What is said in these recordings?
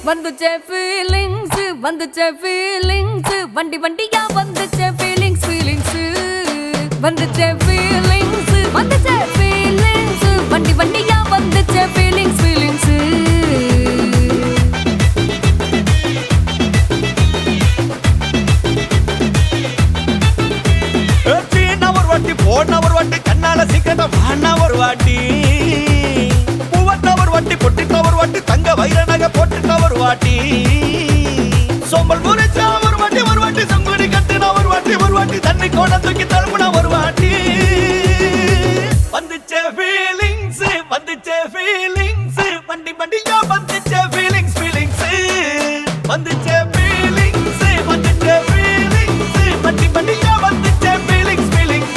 வந்துச்சே feelings வந்துச்சே feelings வண்டி வண்டியா வந்துச்சே feelings feelings வந்துச்சே feelings வந்துச்சே feelings வண்டி வண்டியா வந்துச்சே ஃபீலிங்ஸ் ஃபீலிங்ஸ் போன ஒரு வாட்டி கண்ணால சிக்கன வாண்ணா ஒரு வாட்டி பூவட்ட ஒரு வாட்டி பொட்டிட்ட ஒரு வாட்டி தங்க வைர நகை போட்டுட்ட ஒரு வாட்டி சோம்பல் முறைச்சா ஒரு வாட்டி சங்குடி கட்டின ஒரு வாட்டி தண்ணி கோட தூக்கி தழுப்புன ஒரு வாட்டி வந்துச்சே ஃபீலிங்ஸ் வண்டி வண்டியா வந்துச்சே ஃபீலிங்ஸ் ஃபீலிங்ஸ் வந்துச்சே ஃபீலிங்ஸ் வண்டி வண்டியா வந்துச்சே ஃபீலிங்ஸ் ஃபீலிங்ஸ்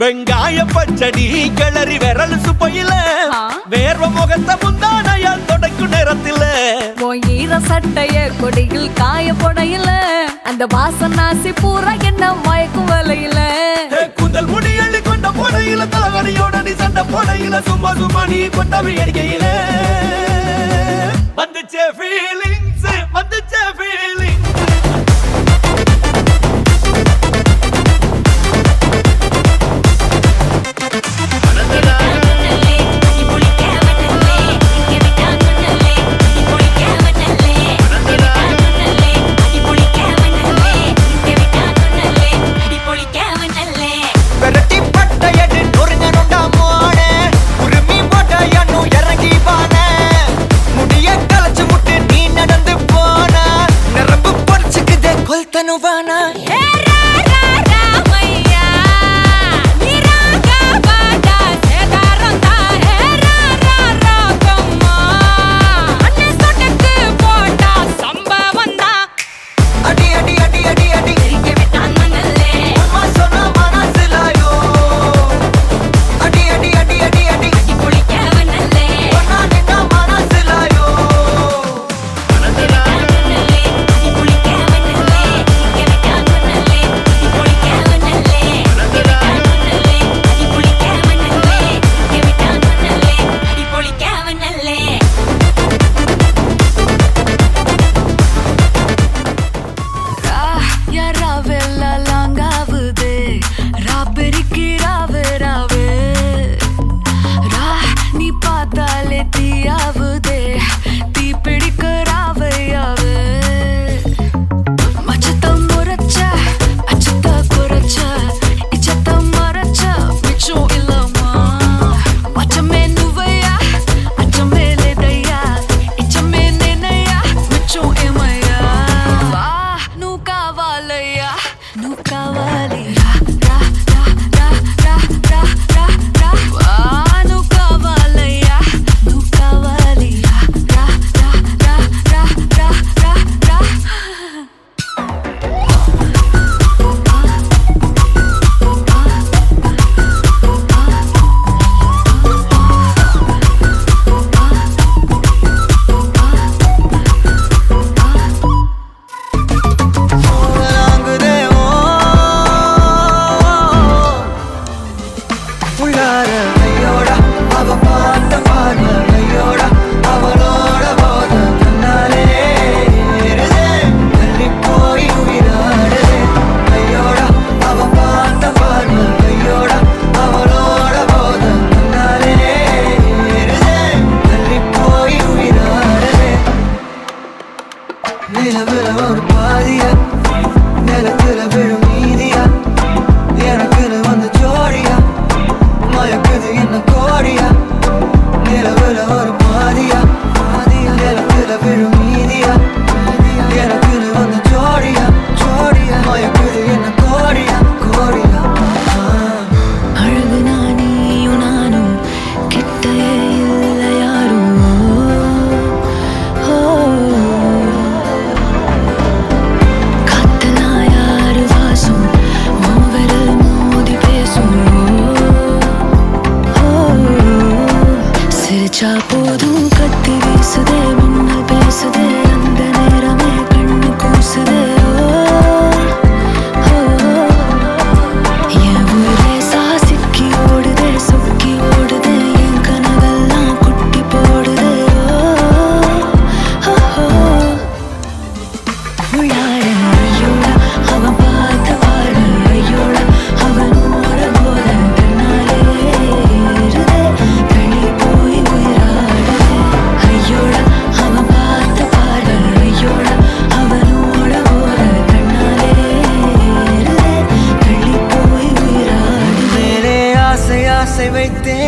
வெங்காய பச்சடி கிளறி விரல் சுப்பையில வேர்வ முகத்தை முந்தானையால் தொடக்கும் நேரத்தில் ஈர சட்டைய கொடியில் காய பொடையில அந்த வாசனாசி பூரா என்ன மயக்கும் வலையில குந்தல் முடி அள்ளி கொண்ட பொடையில தலைவலியோட நீ சண்டை பொடையில சும்மா நீ கொண்டவி அடிக்கையில வந்துச்சே ஃபீலிங்ஸ் வந்துச்சே ஃபீலிங்ஸ் Novana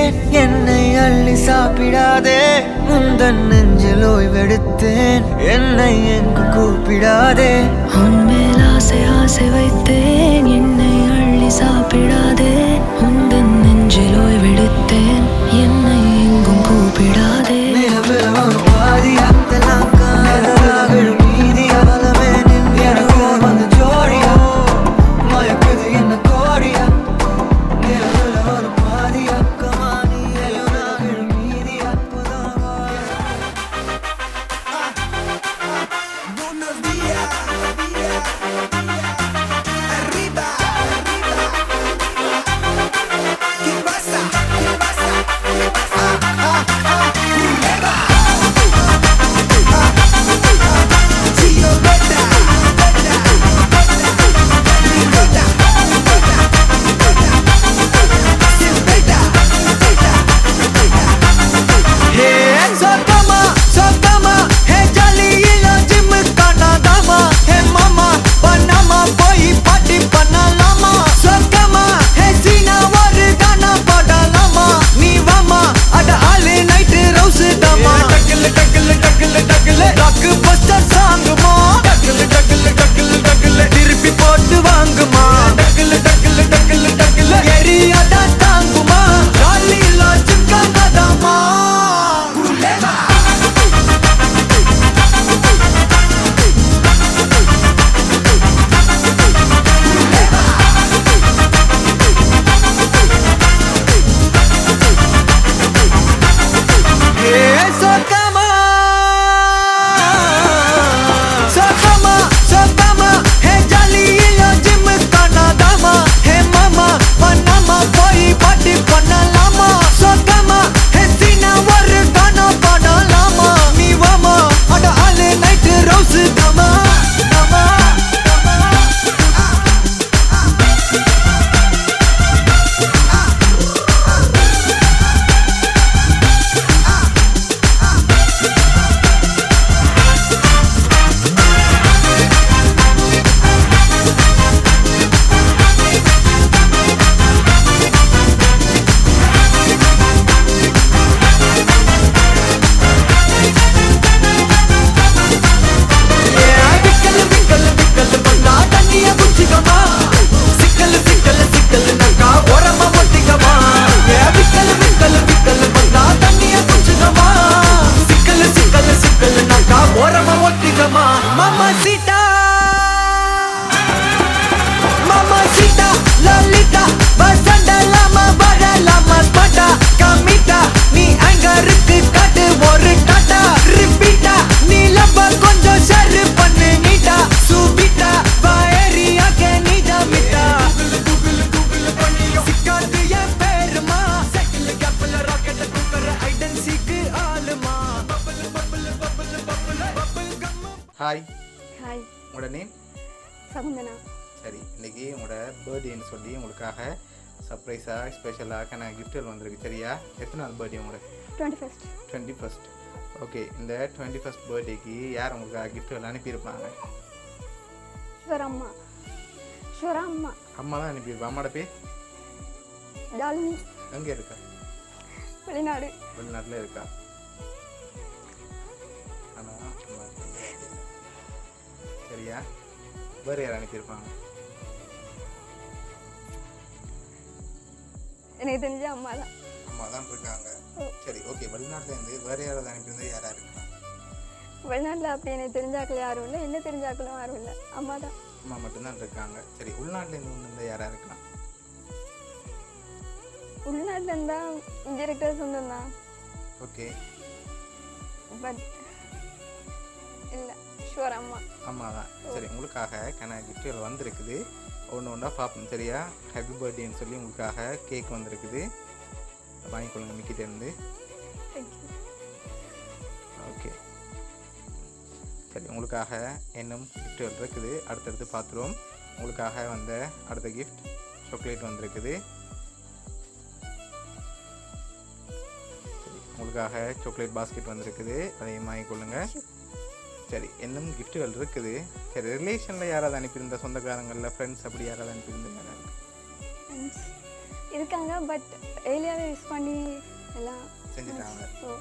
விட்டேன் என்னை அள்ளி சாப்பிடாதே முந்தன் நெஞ்சில் ஓய்வெடுத்தேன் என்னை எங்கு கூப்பிடாதே உன்மேல் ஆசை ஆசை வைத்தேன் என்னை அள்ளி சாப்பிடாதே உந்தன் நெஞ்சில் ஓய்வெடுத்தேன் என்னை எங்கும் கூப்பிடாதே நிலவில் ஒரு பாதியா விழும் மீதியா பலமே நின்று எனக்கு வந்து ஜோடியா மயக்குது என்ன கோடியா நிலவில் ஒரு பாதியா கமானி விழும் மீதியா Buenos días. Arriba. ¿Qué pasa? ¿Qué pasa? ¿Qué pasa? Eva. Chillo beta. Ricota. Silveta. Hey, sokama, hey jolly ilo gym kanadama, hey mama, panama boy party panalama. Sokama, hey sina oru gana padalama, nee vama, ada alle night rouse dama. Takle, rock buster song ma. Takle, திருப்பி போட்டு வாங்குமா. Takle, area da தாங்குமா. jolly ilo gym kanadama. Hey, sokama, hey jolly ilo gym kanadama, hey mama, panama boy party panalama. Sokama, hey sina oru gana padalama, nee vama, ada alle night rouse dama. விக்கல் பண்ணா தண்ணிய குடிச்சிக்கமா. சிக்கல் நக்கா ஓரமா ஒட்டிக்கமா. விக்கல் பண்ணா தண்ணிய குடிச்சிக்கமா. சிக்கல் நக்கா ஓரமா ஒட்டிக்கமா. Mamacita, Lolita, வசந்தலாமா வரலாமா ஸ்பாட்டா கமிட்டா நீ அங்கருக்கு காட்டு ஒரு டாட்டா ரிப்பீட்டா நீ லப்ப கொஞ்சம் ஷேர் பண்ணு நீட்டா சூபிட்டா வயரியாக்கே நீதா மிட்டா சிக்காது என் பேருமா சைக்கிள் கேப்பல ராக்கெட்ட தூக்குற ஐடன் சீக்கு ஆளுமா ஹாய், ஹாய், உங்களோட நேம்? சகுந்தனா. சரி, இன்றைக்கி உங்களோட பர்த்டேன்னு சொல்லி உங்களுக்காக சர்ப்ரைஸாக ஸ்பெஷலாக நான் கிஃப்ட்கள் வந்திருக்கு. சரியா? எத்தனை நாள் பர்த்டே உங்களோட? 21st. 21st. ஓகே, இந்த 21st பர்த்டேக்கு யார் உங்களுக்காக கிஃப்ட்கள் அனுப்பியிருப்பாங்க? ஷுவரம்மா. அம்மா தான் அனுப்பியிருப்பா. அம்மாவோட பேர் டாலினி. எங்கே இருக்கா? வெளிநாடு. வெளிநாட்டில் இருக்கா? ஆனால் சரியா? வேறு யார் அனுப்பியிருப்பாங்க? எனக்கு தெரிஞ்ச அம்மா தான். அம்மா தான் இருக்காங்க. சரி, ஓகே. வெளிநாட்டிலேருந்து வேறு யாராவது அனுப்பியிருந்தா யாராக இருக்கலாம்? வெளிநாட்டில் அப்படி எனக்கு தெரிஞ்சாக்கள் யாரும் இல்லை, என்ன தெரிஞ்சாக்களும் யாரும் இல்லை, அம்மா தான். அம்மா மட்டும்தான் இருக்காங்க. சரி, உள்நாட்டிலேருந்து இருந்தால் யாராக இருக்கலாம்? உள்நாட்டில் இருந்தால் இங்கே இருக்கிற சொந்தம் தான். ஓகே, பட் இல்லை, ஷுவர் அம்மா. அம்மா தான். சரி, உங்களுக்காக கிஃப்ட்கள் வந்திருக்குது. ஒன்று ஒன்றா பார்ப்போம். சரியா? ஹாப்பி பர்த்டேன்னு சொல்லி உங்களுக்காக கேக் வந்திருக்குது. வாங்கிக்கொள்ளுங்க மிக்கிட்டேருந்து. தேங்க்யூ. ஓகே, சரி, உங்களுக்காக இன்னும் கிஃப்ட்கள் இருக்குது. அடுத்தடுத்து பார்த்துருவோம். உங்களுக்காக வந்த அடுத்த கிஃப்ட் சாக்லேட் வந்திருக்குது. சரி, உங்களுக்காக சாக்லேட் பாஸ்கெட் வந்திருக்குது. அதையும் வாங்கிக்கொள்ளுங்க. சரி, இன்னும் கிஃப்ட்டுகள் இருக்குது. சரி, ரிலேஷனில் யாராவது அனுப்பியிருந்த, சொந்தக்காரங்களில் ஃப்ரெண்ட்ஸ் அப்படி யாராவது அனுப்பியிருந்தீங்க? இருக்காங்க பட் ஏலியாவே யூஸ் பண்ணி எல்லாம் செஞ்சுட்டாங்க. ஓ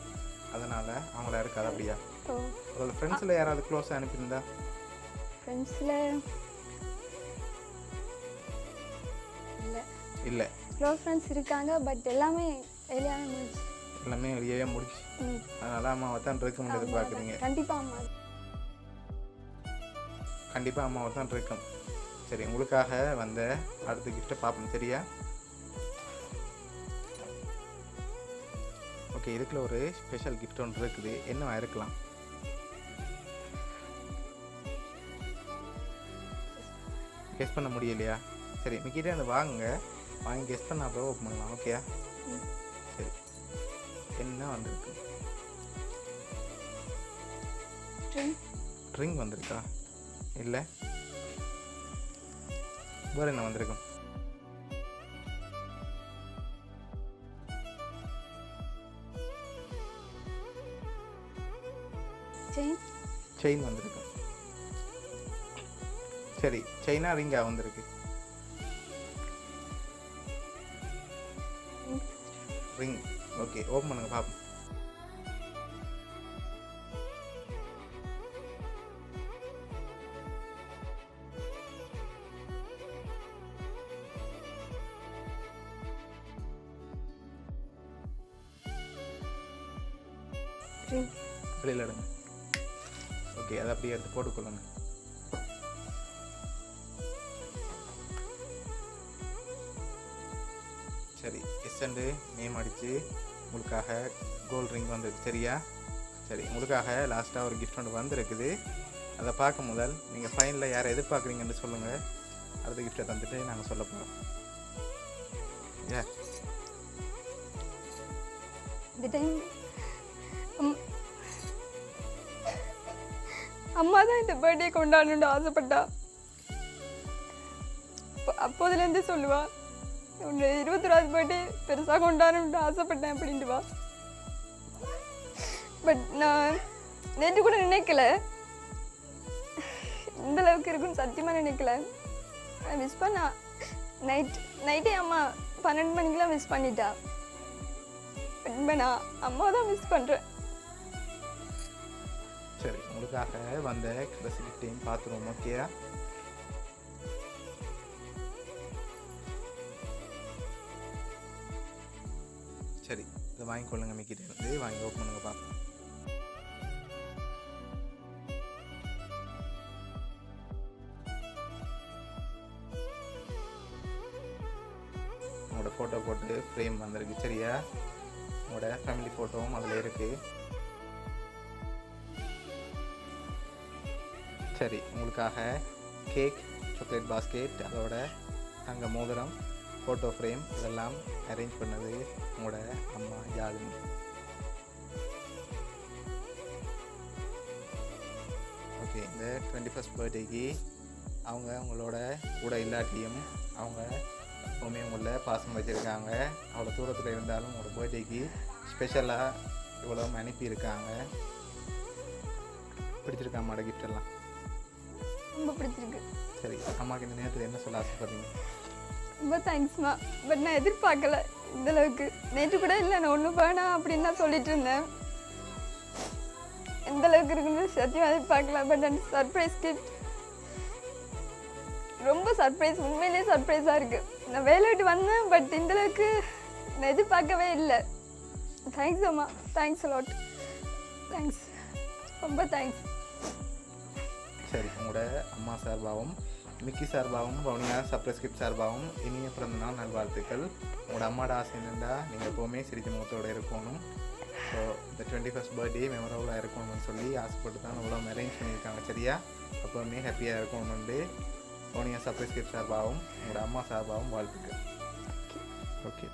அதனால் அவங்கள இருக்காது அப்படியா? ஓ உங்களோட ஃப்ரெண்ட்ஸில் யாராவது க்ளோஸாக அனுப்பியிருந்தா? ஃப்ரெண்ட்ஸில் இல்லை, இல்லை, க்ளோஸ் ஃப்ரெண்ட்ஸ் இருக்காங்க பட் எல்லாமே ஏலியாவே முடிச்சு. எல்லாமே வெளியவே முடிச்சு. ம் அதனால் அம்மாவை தான் இருக்கும் எதிர்பார்க்குறீங்க. கண்டிப்பாக அம்மா. கண்டிப்பாக அம்மாவை தான் இருக்கும். சரி, உங்களுக்காக வந்த அடுத்த கிஃப்ட்டை பார்ப்போம் சரியா? ஓகே, இதுக்குள்ள ஒரு ஸ்பெஷல் கிஃப்ட் ஒன்று இருக்குது. என்னவா இருக்கலாம்? கெஸ் பண்ண முடியலையா? சரி, மிக்கிட்டே அந்த வாங்குங்க, வாங்கி கெஸ் பண்ண அப்புறம் ஓப்பன் பண்ணலாம். ஓகேயா? சரி, என்ன வந்திருக்கு? ட்ரிங்க் வந்திருக்கா? இல்லை, வேறு என்ன வந்திருக்கும்? செயின் வந்திருக்கு. சரி, செயினா ரிங்கா வந்திருக்கு? ரிங். ஓகே, ஓப்பன் பண்ணுங்க பாப்போம். வெளியில் எடுங்க. ஓகே, அதை அப்படியே எடுத்து போட்டுக்கொள்ளுங்க. சரி, எஸ்எண்டு நேம் அடித்து உங்களுக்காக கோல்ட் ரிங் வந்துருக்கு சரியா? சரி, உங்களுக்காக லாஸ்ட்டாக ஒரு கிஃப்ட் ஒன்று வந்துருக்குது. அதை பார்க்க முதல் நீங்கள் ஃபைனலில் யாரை எதிர்பார்க்குறீங்கன்னு சொல்லுங்கள். அடுத்த கிஃப்ட்டை தந்துட்டு நாங்கள் சொல்ல போகிறோம். இந்த டைம் அம்மா தான் இந்த பர்த்டே கொண்டாடணும்னு ஆசைப்பட்டா. அப்போதுலேருந்து சொல்லுவா, உன்னை 21வது பர்த்டே பெருசாக கொண்டாடணும்னு ஆசைப்பட்டேன் அப்படின்ட்டு வா. பட் நான் நேற்று கூட நினைக்கல இந்த அளவுக்கு இருக்குன்னு சத்தியமாக நினைக்கல. மிஸ் பண்ணா நைட்டே அம்மா 12 மணிக்கெலாம் மிஸ் பண்ணிட்டா. பட் நான் அம்மா தான் மிஸ் பண்ணுறேன். சரி, உங்களுக்காக வந்த கடைசி கிஃப்டையும் பார்த்துருவோம். ஓகேயா? சரி, இதை வாங்கிக்கொள்ளுங்க. மிக்கிட்டே இருந்து வாங்கி ஓப்பன் பண்ணுங்க பார்ப்போம். உங்களோட ஃபோட்டோ போட்டு ஃப்ரேம் வந்திருக்கு சரியா? உங்களோட ஃபேமிலி ஃபோட்டோவும் அதில் இருக்குது. சரி, உங்களுக்காக கேக், சாக்லேட் பாஸ்கெட், அதோட தங்க மோதிரம், ஃபோட்டோ ஃப்ரேம் இதெல்லாம் அரேஞ்ச் பண்ணது உங்களோட அம்மா யாழினி. ஓகே, இந்த 21st பர்த்டேக்கு அவங்க உங்களோட கூட இல்லாட்டியும் அவங்க எப்பவுமே உங்களை பாசம் வச்சுருக்காங்க. அவ்வளோ தூரத்தில் இருந்தாலும் உங்களோட பர்த்டேக்கு ஸ்பெஷலாக இவ்வளோ அனுப்பியிருக்காங்க. பிடிச்சிருக்கா அம்மாவோட கிஃப்ட் எல்லாம்? ரொம்ப பிடிச்சிருக்கு. சரி, அம்மாவுக்கு இந்த நேரத்தில் என்ன சொல்ல ஆசைப்படுறீங்க? ரொம்ப தேங்க்ஸ்மா. பட் நான் எதிர்பார்க்கல இந்தளவுக்கு. நேற்று கூட இல்லை நான் ஒன்றும் வேணாம் அப்படின்னு தான் சொல்லிட்டு இருந்தேன். எந்த அளவுக்கு இருக்குன்னு சத்தியம் எதிர்பார்க்கல. பட் அந்த சர்ப்ரைஸ் கிஃப்ட் ரொம்ப சர்ப்ரைஸ், உண்மையிலேயே சர்ப்ரைஸாக இருக்குது. நான் வேலை விட்டு வந்தேன் பட் இந்தளவுக்கு நான் எதிர்பார்க்கவே இல்லை. தேங்க்ஸ் அம்மா, தேங்க்ஸ் லாட், தேங்க்ஸ், ரொம்ப தேங்க்ஸ். சரி, உங்களோட அம்மா சார்பாகவும் மிக்கி சார்பாகவும் வவுனியா சர்ப்ரைஸ் கிஃப்ட் சார்பாகவும் இனிய பிறந்தநாள் நல்வாழ்த்துக்கள். உங்களோட அம்மாவோட ஆசை என்னென்னா நீங்கள் எப்போவுமே சிரிச்ச முகத்தோடு இருக்கணும். ஸோ இந்த 21st பர்த்டே மெமரபுளாக இருக்கணும்னு சொல்லி ஆசைப்பட்டு தான் இவ்வளோ அரேஞ்ச் பண்ணியிருக்காங்க சரியா? எப்போவுமே ஹாப்பியாக இருக்கணும்னு வவுனியா சர்ப்ரைஸ் கிஃப்ட் சார்பாகவும் உங்களோட அம்மா சார்பாகவும் வாழ்த்துக்கள். ஓகே.